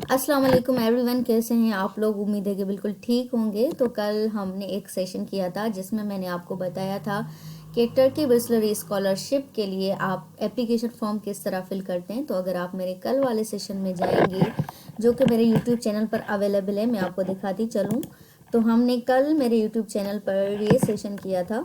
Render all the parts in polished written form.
अस्सलाम वालेकुम एवरीवन, कैसे हैं आप लोग। उम्मीद है कि बिल्कुल ठीक होंगे। तो कल हमने एक सेशन किया था जिसमें मैंने आपको बताया था कि टर्की बिस्लरी स्कॉलरशिप के लिए आप एप्लीकेशन फॉर्म किस तरह फिल करते हैं। तो अगर आप मेरे कल वाले सेशन में जाएंगे जो कि मेरे यूट्यूब चैनल पर अवेलेबल है, मैं आपको दिखाती चलूँ। तो हमने कल मेरे यूट्यूब चैनल पर ये सेशन किया था,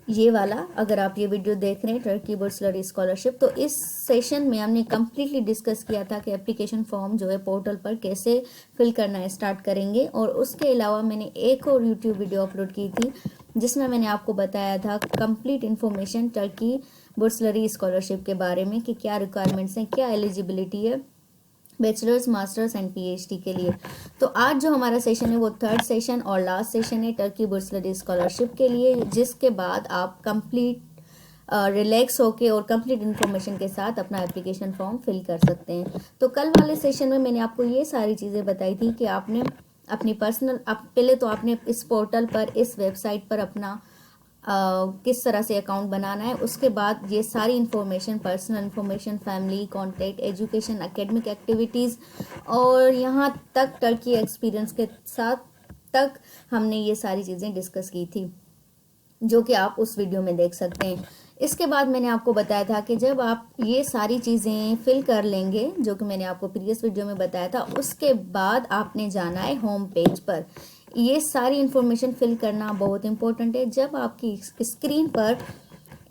ये वाला। अगर आप ये वीडियो देख रहे हैं टर्की बिस्लरी स्कॉलरशिप, तो इस सेशन में हमने कम्प्लीटली डिस्कस किया था कि एप्लीकेशन फॉर्म जो है पोर्टल पर कैसे फिल करना स्टार्ट करेंगे। और उसके अलावा मैंने एक और यूट्यूब वीडियो अपलोड की थी जिसमें मैंने आपको बताया था complete information Turkey Bisleri scholarship के बारे में कि क्या रिक्वायरमेंट्स हैं, क्या एलिजिबिलिटी है बैचलर्स, मास्टर्स एंड पीएचडी के लिए। तो आज जो हमारा सेशन है वो थर्ड सेशन और लास्ट सेशन है टर्की बिस्लरी स्कॉलरशिप के लिए, जिसके बाद आप कंप्लीट रिलैक्स होके और कंप्लीट इन्फॉर्मेशन के साथ अपना एप्लीकेशन फॉर्म फिल कर सकते हैं। तो कल वाले सेशन में मैंने आपको ये सारी चीज़ें बताई थी कि आपने अपनी पर्सनल पहले तो आपने इस पोर्टल पर, इस वेबसाइट पर अपना किस तरह से अकाउंट बनाना है। उसके बाद ये सारी information, personal information, family contact, education, academic activities और यहाँ तक टर्की एक्सपीरियंस के साथ तक हमने ये सारी चीज़ें डिस्कस की थी, जो कि आप उस वीडियो में देख सकते हैं। इसके बाद मैंने आपको बताया था कि जब आप ये सारी चीज़ें फिल कर लेंगे, जो कि मैंने आपको प्रीवियस वीडियो में बताया था, उसके बाद आपने जाना है होम पेज पर। ये सारी इन्फॉर्मेशन फिल करना बहुत इंपॉर्टेंट है। जब आपकी स्क्रीन पर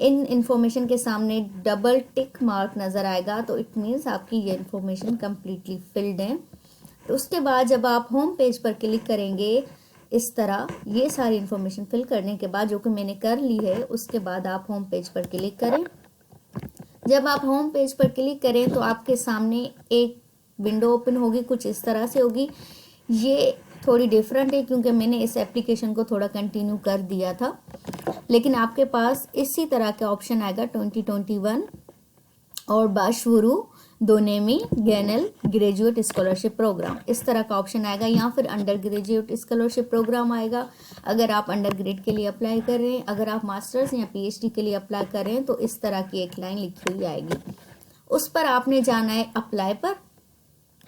इन इन्फॉर्मेशन के सामने डबल टिक मार्क नज़र आएगा तो इट मीन्स आपकी ये इन्फॉर्मेशन कम्प्लीटली फिल्ड है। तो उसके बाद जब आप होम पेज पर क्लिक करेंगे, इस तरह ये सारी इन्फॉर्मेशन फिल करने के बाद, जो कि मैंने कर ली है, उसके बाद आप होम पेज पर क्लिक करें। जब आप होम पेज पर क्लिक करें तो आपके सामने एक विंडो ओपन होगी, कुछ इस तरह से होगी। ये थोड़ी डिफरेंट है क्योंकि मैंने इस एप्लीकेशन को थोड़ा कंटिन्यू कर दिया था, लेकिन आपके पास इसी तरह का ऑप्शन आएगा 2021 और बाशवुरु दोनेमी गैनल ग्रेजुएट स्कॉलरशिप प्रोग्राम, इस तरह का ऑप्शन आएगा, या फिर अंडर ग्रेजुएट स्कॉलरशिप प्रोग्राम आएगा अगर आप अंडर ग्रेड के लिए अप्लाई कर रहे हैं। अगर आप मास्टर्स या पीएचडी के लिए अप्लाई कर रहे हैं तो इस तरह की एक लाइन लिखी हुई आएगी, उस पर आपने जाना है अप्लाई पर।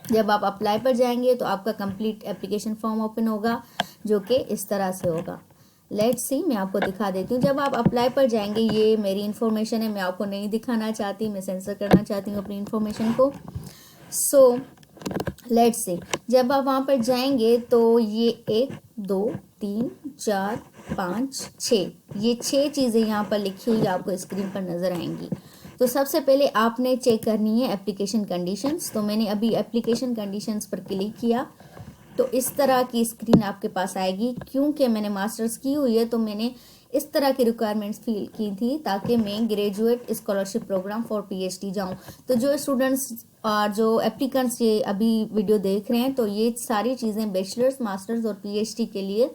जब आप अप्लाई पर जाएंगे तो आपका कंप्लीट एप्लीकेशन फॉर्म ओपन होगा, जो कि इस तरह से होगा। लेट्स सी, मैं आपको दिखा देती हूँ। जब आप अप्लाई पर जाएंगे, ये मेरी इन्फॉर्मेशन है, मैं आपको नहीं दिखाना चाहती, मैं सेंसर करना चाहती हूँ अपनी इन्फॉर्मेशन को। सो लेट्स सी, जब आप वहाँ पर जाएंगे तो ये 1 2 3 4 5 6, ये 6 चीज़ें यहाँ पर लिखी हुई आपको स्क्रीन पर नज़र आएंगी। तो सबसे पहले आपने चेक करनी है एप्लीकेशन कंडीशंस। तो मैंने अभी एप्लीकेशन कंडीशंस पर क्लिक किया तो इस तरह की स्क्रीन आपके पास आएगी। क्योंकि मैंने मास्टर्स की हुई है तो मैंने इस तरह की रिक्वायरमेंट्स फिल की थी ताकि मैं graduate scholarship program for PhD जाऊं। तो जो स्टूडेंट्स और जो एप्लीकेंट्स ये अभी वीडियो देख रहे हैं, तो ये सारी चीज़ें बैचलर्स, मास्टर्स और पीएचडी के लिए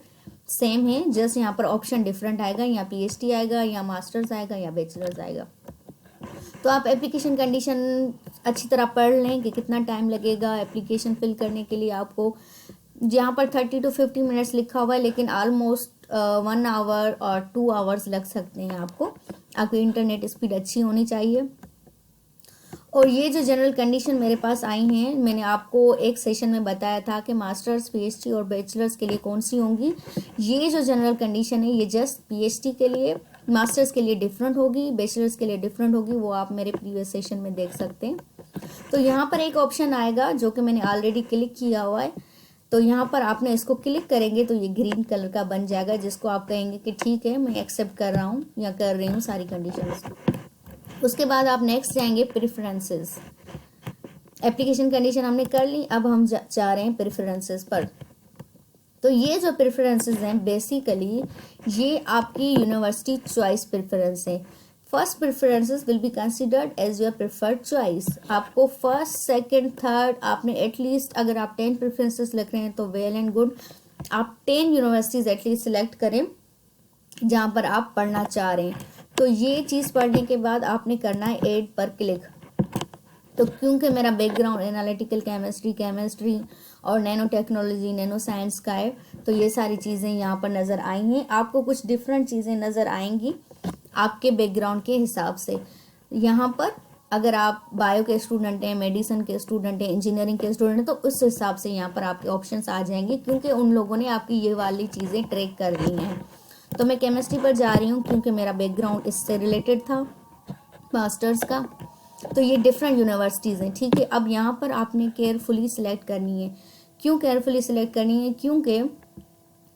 सेम है। जस्ट यहाँ पर ऑप्शन डिफरेंट आएगा, या पीएचडी आएगा, या मास्टर्स आएगा, या बैचलर्स आएगा। तो आप एप्लीकेशन कंडीशन अच्छी तरह पढ़ लें कि कितना टाइम लगेगा एप्लीकेशन फिल करने के लिए आपको। यहाँ पर 30 to 50 मिनट्स लिखा हुआ है, लेकिन ऑलमोस्ट 1 आवर और 2 आवर्स लग सकते हैं आपको। आपकी इंटरनेट स्पीड अच्छी होनी चाहिए। और ये जो जनरल कंडीशन मेरे पास आई हैं, मैंने आपको एक सेशन में बताया था कि मास्टर्स, पीएचडी और बैचलर्स के लिए कौन सी होंगी। ये जो जनरल कंडीशन है ये जस्ट पीएचडी के लिए, मास्टर्स के लिए डिफरेंट होगी, बैचलर्स के लिए डिफरेंट होगी, वो आप मेरे प्रीवियस सेशन में देख सकते हैं। तो यहाँ पर एक ऑप्शन आएगा जो कि मैंने ऑलरेडी क्लिक किया हुआ है। तो यहाँ पर आपने इसको क्लिक करेंगे तो ये ग्रीन कलर का बन जाएगा, जिसको आप कहेंगे कि ठीक है मैं एक्सेप्ट कर रहा हूँ या कर रही हूँ सारी कंडीशंस। उसके बाद आप नेक्स्ट जाएंगे प्रेफरेंसेस। एप्लीकेशन कंडीशन हमने कर ली, अब हम जा रहे हैं प्रेफरेंसेस पर। तो ये जो प्रेफरेंसेस हैं बेसिकली ये आपकी यूनिवर्सिटी चॉइस प्रेफरेंस है। First preferences will be considered as your preferred choice. आपको फर्स्ट, सेकंड, थर्ड, आपने एटलीस्ट, अगर आप 10 प्रेफरेंसेस लिख रहे हैं तो वेल एंड गुड, आप 10 यूनिवर्सिटीज़ एटलीस्ट सिलेक्ट करें जहाँ पर आप पढ़ना चाह रहे हैं। तो ये चीज़ पढ़ने के बाद आपने करना है ऐड पर क्लिक। तो क्योंकि मेरा बैकग्राउंड एनालिटिकल केमिस्ट्री और नैनो टेक्नोलॉजी, नैनो साइंस का है, तो ये सारी चीज़ें यहाँ पर नज़र आई हैं। आपको कुछ डिफरेंट चीज़ें नज़र आएंगी आपके बैकग्राउंड के हिसाब से। यहाँ पर अगर आप बायो के स्टूडेंट हैं, मेडिसिन के स्टूडेंट हैं, इंजीनियरिंग के स्टूडेंट हैं, तो उस हिसाब से यहाँ पर आपके ऑप्शंस आ जाएंगे, क्योंकि उन लोगों ने आपकी ये वाली चीज़ें ट्रैक कर दी हैं। तो मैं केमिस्ट्री पर जा रही हूँ क्योंकि मेरा बैकग्राउंड इससे रिलेटेड था मास्टर्स का। तो ये डिफरेंट यूनिवर्सिटीज़ हैं, ठीक है। अब यहाँ पर आपने केयरफुली सिलेक्ट करनी है। क्यों केयरफुली सिलेक्ट करनी है? क्योंकि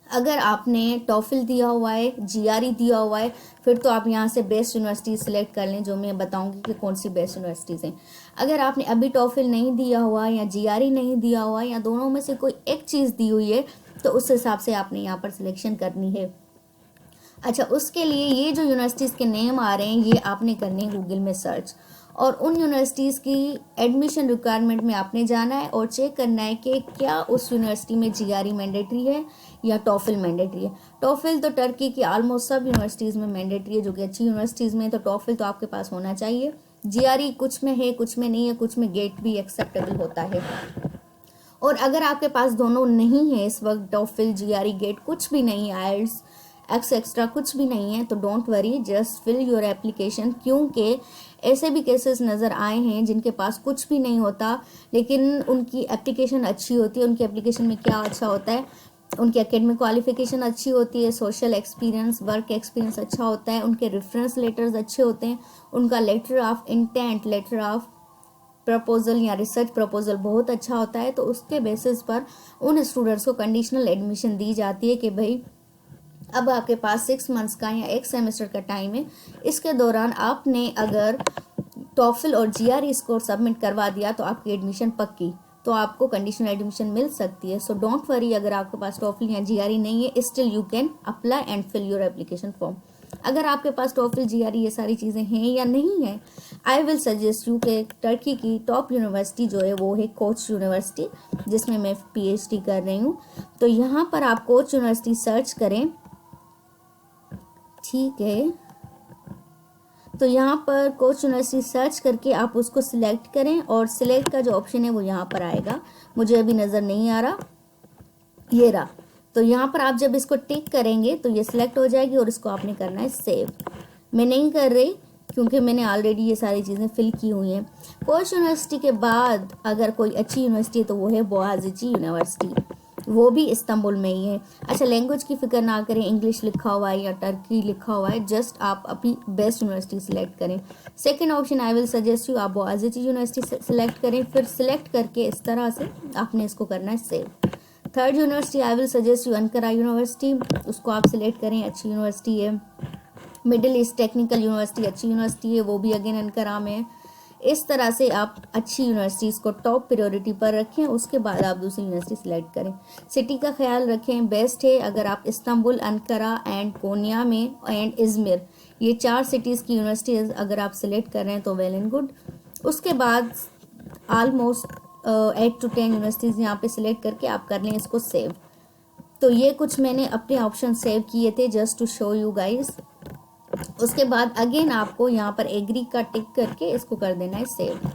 अगर आपने टॉफिल दिया हुआ है, जीआरई दिया हुआ है, फिर तो आप यहाँ से बेस्ट यूनिवर्सिटी सिलेक्ट कर लें, जो मैं बताऊंगी कि कौन सी बेस्ट यूनिवर्सिटीज़ हैं। अगर आपने अभी टॉफिल नहीं दिया हुआ या जीआरई नहीं दिया हुआ या दोनों में से कोई एक चीज़ दी हुई है, तो उस हिसाब से आपने यहाँ पर सिलेक्शन करनी है। अच्छा, उसके लिए ये जो यूनिवर्सिटीज़ के नेम आ रहे हैं, ये आपने करने हैं गूगल में सर्च, और उन यूनिवर्सिटीज़ की एडमिशन रिक्वायरमेंट में आपने जाना है और चेक करना है कि क्या उस यूनिवर्सिटी में जीआरई मैंडेटरी है या टॉफिल मैंडेटरी है। टॉफिल तो टर्की की ऑलमोस्ट सब यूनिवर्सिटीज़ में मैंडेटरी है, जो कि अच्छी यूनिवर्सिटीज़ में, तो टॉफिल तो आपके पास होना चाहिए। जीआरई कुछ में है, कुछ में नहीं है, कुछ में गेट भी एक्सेप्टेबल होता है। और अगर आपके पास दोनों नहीं है इस वक्त, टॉफिल जीआरई गेट कुछ भी नहीं है, आइल्स एक्स्ट्रा कुछ भी नहीं है, तो don't worry, just fill your application. क्योंकि ऐसे भी केसेस नज़र आए हैं जिनके पास कुछ भी नहीं होता लेकिन उनकी एप्लीकेशन अच्छी होती है। उनकी एप्लीकेशन में क्या अच्छा होता है? उनकी एकेडमिक क्वालिफिकेशन अच्छी होती है, सोशल एक्सपीरियंस, वर्क एक्सपीरियंस अच्छा होता है, उनके रेफरेंस लेटर्स अच्छे होते हैं, उनका letter of intent, letter of proposal या रिसर्च प्रपोजल बहुत अच्छा होता है। तो उसके बेसिस पर उन स्टूडेंट्स को कंडीशनल एडमिशन दी जाती है कि भाई अब आपके पास 6 मंथ्स का या 1 सेमेस्टर का टाइम है, इसके दौरान आपने अगर टॉफिल और जीआरई स्कोर सबमिट करवा दिया तो आपकी एडमिशन पक्की, तो आपको कंडीशनल एडमिशन मिल सकती है। सो डोंट वरी, अगर आपके पास टॉफिल या जीआरई नहीं है, still you can apply and fill your application form. अगर आपके पास टॉफिल जीआरई ये सारी चीज़ें हैं या नहीं है, आई विल सजेस्ट यू कि टर्की की टॉप यूनिवर्सिटी जो है वो है कोच यूनिवर्सिटी, जिसमें मैं पीएचडी कर रही हूँ। तो यहाँ पर आप कोच यूनिवर्सिटी सर्च करें, ठीक है। तो यहाँ पर कोच यूनिवर्सिटी सर्च करके आप उसको सिलेक्ट करें, और सिलेक्ट का जो ऑप्शन है वो यहाँ पर आएगा, मुझे अभी नज़र नहीं आ रहा, ये रहा। तो यहाँ पर आप जब इसको टिक करेंगे तो ये सिलेक्ट हो जाएगी और इसको आपने करना है सेव। मैं नहीं कर रही क्योंकि मैंने ऑलरेडी ये सारी चीज़ें फिल की हुई हैं। कोच यूनिवर्सिटी के बाद अगर कोई अच्छी यूनिवर्सिटी है तो वो है बोआजिची यूनिवर्सिटी, वो भी इस्तांबुल में ही है। अच्छा, लैंग्वेज की फिक्र ना करें, इंग्लिश लिखा हुआ है या टर्की लिखा हुआ है, जस्ट आप अपनी बेस्ट यूनिवर्सिटी सिलेक्ट करें। Second option I will suggest you, आप बोआजिची यूनिवर्सिटी सिलेक्ट करें, फिर सिलेक्ट करके इस तरह से आपने इसको करना है save. Third university I will suggest you Ankara university, उसको आप सिलेक्ट करें, अच्छी यूनिवर्सिटी है। मिडिल ईस्ट टेक्निकल यूनिवर्सिटी अच्छी यूनिवर्सिटी है, वो भी अगेन अंकारा में है। इस तरह से आप अच्छी यूनिवर्सिटीज़ को टॉप प्रायोरिटी पर रखें, उसके बाद आप दूसरी यूनिवर्सिटी सिलेक्ट करें। सिटी का ख्याल रखें, बेस्ट है अगर आप इस्तांबुल, अंकारा एंड कोनिया में एंड इज़मिर, ये 4 सिटीज़ की यूनिवर्सिटीज़ अगर आप सिलेक्ट कर रहे हैं तो वेल एंड गुड। उसके बाद ऑलमोस्ट 8 to 10 यूनिवर्सिटीज़ यहाँ पे सिलेक्ट करके आप कर लें इसको सेव। तो ये कुछ मैंने अपने ऑप्शन सेव किए थे just to show you guys. उसके बाद अगेन आपको यहाँ पर एग्री का टिक करके इसको कर देना है सेव।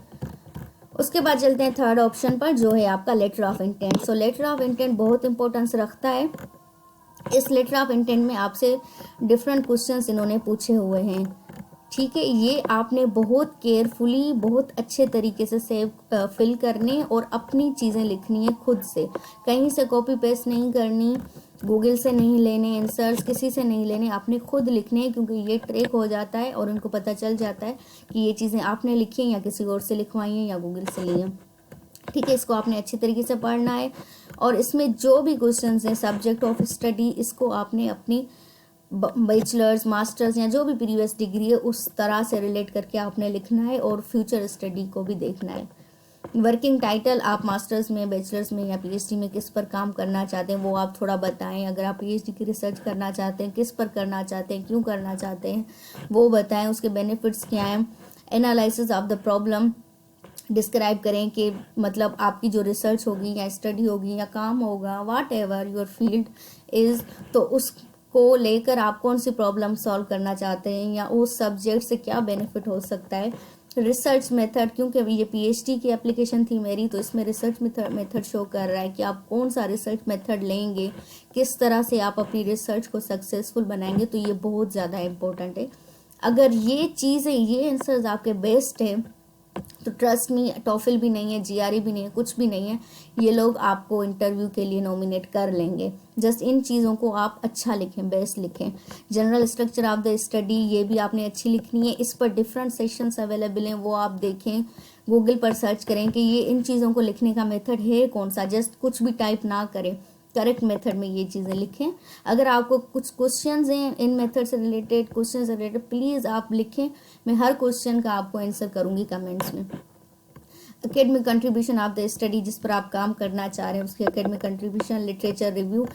उसके बाद चलते हैं थर्ड ऑप्शन पर, जो है आपका letter of intent. So letter of intent बहुत इंपॉर्टेंस रखता है। इस लेटर ऑफ इंटेंट में आपसे डिफरेंट क्वेश्चंस इन्होंने पूछे हुए हैं, ठीक है। ये आपने बहुत केयरफुली, बहुत अच्छे तरीके से सेव फिल करने और अपनी चीज़ें लिखनी है खुद से, कहीं से कॉपी पेस्ट नहीं करनी, गूगल से नहीं लेने आंसर्स, किसी से नहीं लेने, आपने खुद लिखने हैं, क्योंकि ये ट्रैक हो जाता है और उनको पता चल जाता है कि ये चीज़ें आपने लिखी हैं या किसी और से लिखवाई हैं या गूगल से ली हैं, ठीक है। इसको आपने अच्छी तरीके से पढ़ना है, और इसमें जो भी क्वेश्चन हैं सब्जेक्ट ऑफ स्टडी, इसको आपने अपनी बैचलर्स, मास्टर्स या जो भी प्रीवियस डिग्री है उस तरह से रिलेट करके आपने लिखना है, और फ्यूचर स्टडी को भी देखना है। वर्किंग टाइटल, आप मास्टर्स में, बैचलर्स में या पीएचडी में किस पर काम करना चाहते हैं वो आप थोड़ा बताएं। अगर आप पीएचडी की रिसर्च करना चाहते हैं, किस पर करना चाहते हैं, क्यों करना चाहते हैं, वो बताएं। उसके बेनिफिट्स क्या हैं। Analysis of the problem describe करें कि मतलब आपकी जो रिसर्च होगी या स्टडी होगी या काम होगा, वाट एवर योर फील्ड इज़, तो उसको लेकर आप कौन सी प्रॉब्लम सॉल्व करना चाहते हैं या उस सब्जेक्ट से क्या बेनिफिट हो सकता है। रिसर्च मेथड, क्योंकि ये पीएचडी की एप्लीकेशन थी मेरी, तो इसमें रिसर्च मेथड शो कर रहा है कि आप कौन सा रिसर्च मेथड लेंगे, किस तरह से आप अपनी रिसर्च को सक्सेसफुल बनाएंगे, तो ये बहुत ज़्यादा इम्पोर्टेंट है। अगर ये चीज़ें, ये आंसर्स आपके बेस्ट हैं तो ट्रस्ट मी, टॉफिल भी नहीं है, जीआरई भी नहीं है, कुछ भी नहीं है, ये लोग आपको इंटरव्यू के लिए नॉमिनेट कर लेंगे। जस्ट इन चीज़ों को आप अच्छा लिखें, बेस्ट लिखें। General structure of the study, ये भी आपने अच्छी लिखनी है। इस पर डिफरेंट सेशंस अवेलेबल हैं, वो आप देखें, गूगल पर सर्च करें कि ये इन चीज़ों को लिखने का मेथड है कौन सा। जस्ट कुछ भी टाइप ना करें, करेक्ट मेथड में ये चीज़ें लिखें। अगर आपको कुछ क्वेश्चंस हैं इन मेथड से रिलेटेड, क्वेश्चन से रिलेटेड, प्लीज़ आप लिखें, मैं हर क्वेश्चन का आपको आंसर करूँगी कमेंट्स में। Academic contribution of the study, जिस पर आप काम करना चाह रहे हैं उसकी एकेडमिक कंट्रीब्यूशन, लिटरेचर रिव्यू,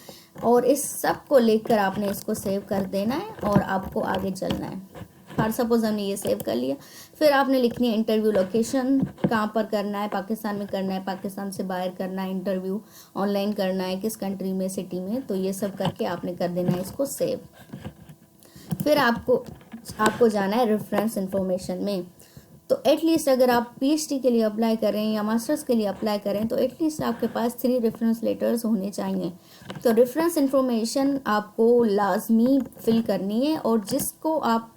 और इस सब को लेकर आपने इसको सेव कर देना है और आपको आगे चलना है। फॉर सपोज हमने ये सेव कर लिया, फिर आपने लिखनी है इंटरव्यू लोकेशन, कहाँ पर करना है, पाकिस्तान में करना है, पाकिस्तान से बाहर करना है, इंटरव्यू ऑनलाइन करना है, किस कंट्री में, सिटी में, तो ये सब करके आपने कर देना है इसको सेव। फिर आपको जाना है रेफरेंस इंफॉर्मेशन में। तो एटलीस्ट अगर आप पीएचडी के लिए अप्लाई करें या मास्टर्स के लिए अप्लाई करें तो एटलीस्ट आपके पास 3 रेफरेंस लेटर्स होने चाहिए। तो रेफरेंस इंफॉर्मेशन आपको लाजमी फिल करनी है, और जिसको आप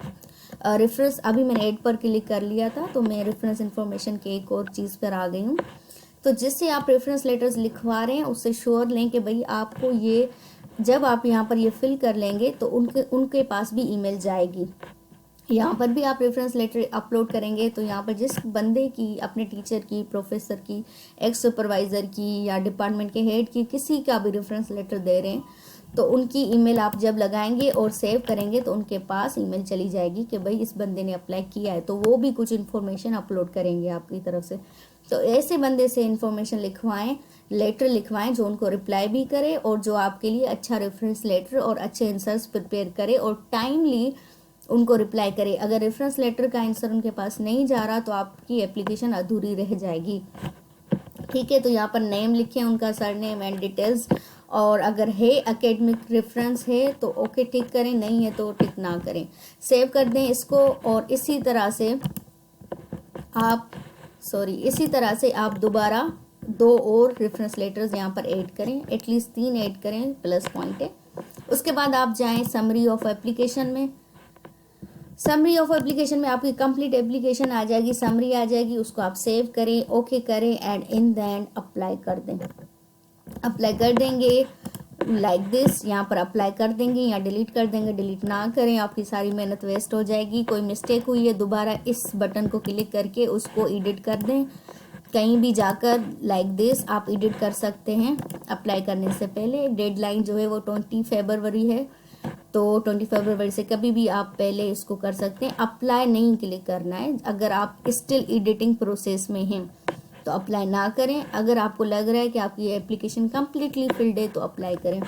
रेफरेंस, अभी मैंने ऐड पर क्लिक कर लिया था तो मैं रेफरेंस इंफॉर्मेशन के एक और चीज़ पर आ गई हूँ। तो जिससे आप रेफरेंस लेटर्स लिखवा रहे हैं उससे श्योर लें कि भाई आपको ये, जब आप यहाँ पर ये फिल कर लेंगे तो उनके पास भी ईमेल जाएगी। यहाँ पर भी आप रेफरेंस लेटर अपलोड करेंगे तो यहाँ पर जिस बंदे की, अपने टीचर की, प्रोफेसर की, एक्स सुपरवाइज़र की या डिपार्टमेंट के हेड की, किसी का भी रेफरेंस लेटर दे रहे हैं तो उनकी ईमेल आप जब लगाएंगे और सेव करेंगे तो उनके पास ईमेल चली जाएगी कि भाई इस बंदे ने अप्लाई किया है, तो वो भी कुछ इन्फॉर्मेशन अपलोड करेंगे आपकी तरफ से। तो ऐसे बंदे से इन्फॉर्मेशन लिखवाएं, लेटर लिखवाएं जो उनको रिप्लाई भी करे और जो आपके लिए अच्छा रेफरेंस लेटर और अच्छे आंसर्स प्रिपेयर करे और टाइमली उनको रिप्लाई करे। अगर रेफरेंस लेटर का आंसर उनके पास नहीं जा रहा तो आपकी एप्लीकेशन अधूरी रह जाएगी। ठीक है, तो यहाँ पर नेम लिखें, उनका सरनेम एंड डिटेल्स, और अगर है एकेडमिक रेफरेंस है तो ओके टिक करें, नहीं है तो टिक ना करें। सेव कर दें इसको, और इसी तरह से आप दोबारा 2 और रेफरेंस लेटर्स यहाँ पर ऐड करें, एटलीस्ट 3 ऐड करें, प्लस पॉइंट है। उसके बाद आप जाएं समरी ऑफ एप्लीकेशन में। समरी ऑफ एप्लीकेशन में आपकी कंप्लीट एप्लीकेशन आ जाएगी, समरी आ जाएगी, उसको आप सेव करें, ओके करें, and in the end apply कर दें। अप्लाई कर देंगे लाइक दिस, यहाँ पर अप्लाई कर देंगे या डिलीट कर देंगे। डिलीट ना करें, आपकी सारी मेहनत वेस्ट हो जाएगी। कोई मिस्टेक हुई है दोबारा इस बटन को क्लिक करके उसको एडिट कर दें, कहीं भी जाकर लाइक दिस आप एडिट कर सकते हैं। अप्लाई करने से पहले डेडलाइन जो है वो 20 फरवरी है, तो 20 फरवरी से कभी भी आप पहले इसको कर सकते हैं। अप्लाई नहीं क्लिक करना है अगर आप स्टिल एडिटिंग प्रोसेस में हैं, तो अप्लाई ना करें। अगर आपको लग रहा है कि आपकी एप्लीकेशन कम्प्लीटली फिल्ड है तो अप्लाई करें।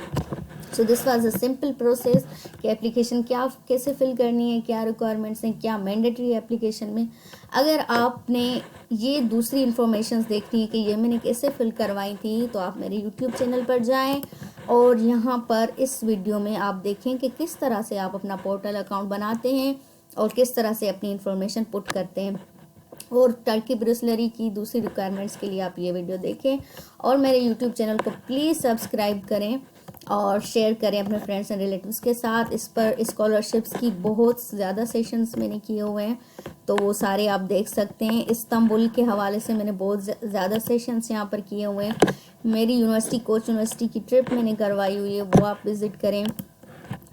So this was a simple process कि एप्लीकेशन कैसे फिल करनी है, क्या रिक्वायरमेंट्स हैं, क्या मैंडेटरी है एप्लीकेशन में। अगर आपने ये दूसरी इन्फॉर्मेशन देखनी है कि ये मैंने कैसे फिल करवाई थी, तो आप मेरे यूट्यूब चैनल पर जाएं और यहाँ पर इस वीडियो में आप देखें कि किस तरह से आप अपना पोर्टल अकाउंट बनाते हैं और किस तरह से अपनी इन्फॉर्मेशन पुट करते हैं। और टर्की ब्रिसलरी की दूसरी रिक्वायरमेंट्स के लिए आप ये वीडियो देखें, और मेरे यूट्यूब चैनल को प्लीज़ सब्सक्राइब करें और शेयर करें अपने फ्रेंड्स एंड रिलेटिव्स के साथ। इस पर स्कॉलरशिप्स की बहुत ज़्यादा सेशंस मैंने किए हुए हैं, तो वो सारे आप देख सकते हैं। इस्तांबुल के हवाले से मैंने बहुत ज़्यादा सेशंस यहाँ पर किए हुए हैं। मेरी यूनिवर्सिटी, कोच यूनिवर्सिटी की ट्रिप मैंने करवाई हुई है, वो आप विज़िट करें,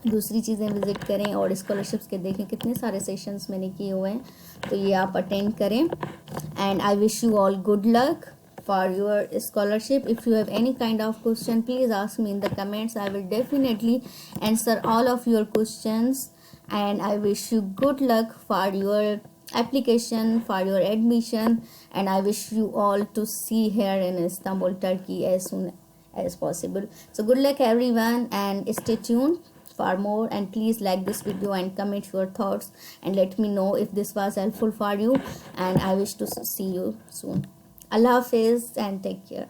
दूसरी चीज़ें विज़िट करें, और स्कॉलरशिप्स के देखें कितने सारे सेशंस मैंने किए हुए हैं, तो ये आप अटेंड करें। And I wish you all good luck for your scholarship. If you have any kind of question, please ask me in the comments. I will definitely answer all of your questions, and I wish you good luck for your application, for your admission, and I wish you all to see here in Istanbul, Turkey as soon as possible. So good luck everyone, and stay tuned for more, and please like this video and comment your thoughts and let me know if this was helpful for you, and I wish to see you soon. Allah Hafiz and take care.